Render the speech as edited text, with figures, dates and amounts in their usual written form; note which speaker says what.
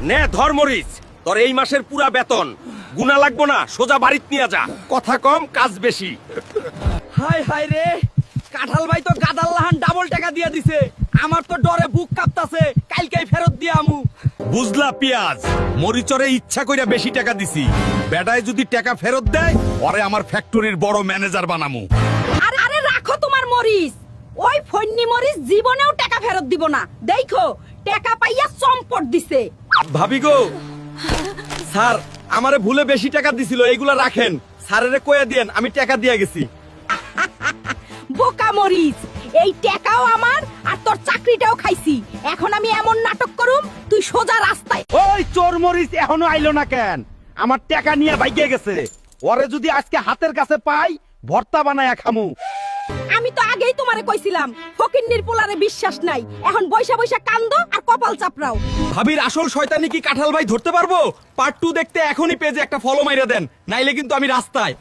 Speaker 1: নে ধর মরিচ, তোর এই মাসের পুরা বেতন। গুনা লাগবো না, সোজা বাড়িত নিয়ে যা। কথা কম কাজ বেশি।
Speaker 2: হাই হাই রে, কাঁঠাল ভাই তো গাদাল লাহান ডাবল টাকা দিয়ে দিছে। আমার তো ডরে বুক কাঁপতাছে, কালকেই ফেরত দিয়ে আমু।
Speaker 1: বুঝলা পিয়াজ, মরিচরে ইচ্ছা কইরা বেশি টাকা দিছি। বেটায় যদি টাকা ফেরত দেয়, ওরে আমার ফ্যাক্টরির বড় ম্যানেজার বানামু।
Speaker 3: আরে আরে রাখো তোমার মরিচ, ওই ফন্নি মরিচ জীবনেও টাকা ফেরত দিব না। দেখো টাকা পাইয়া চম্পট দিছে।
Speaker 2: ভাবি গো, স্যার আমারে ভুলে বেশি টাকা দিছিল, এইগুলা রাখেন। স্যারেরে কয়ে দিয়েন আমি টাকা দিয়ে গেছি।
Speaker 3: বোকা মরিচ, এই টাকাও আমার আর তোর চাকরিটাও খাইছি। এখন আমি এমন নাটক করুম তুই সোজা রাস্তায়।
Speaker 2: ওই চোর মরিচ এখনো আইলো না কেন? আমার টাকা নিয়ে ভাইগে গেছে। ওরে যদি আজকে হাতের কাছে পাই, ভর্তা বানায়া খামু।
Speaker 3: আমি তো আগেই তোমারে কইছিলাম ফকিন্নির পোলারে বিশ্বাস নাই। এখন বৈশা বৈশা কান্দো আর কপাল চাপড়াও।
Speaker 2: ভাবির আসল শয়তানি কি কাঁঠাল ভাই ধরতে পারবো? পার্ট 2 দেখতে এখনই পেজে একটা ফলো মাইরা দেন, নাইলে কিন্তু আমি রাস্তায়।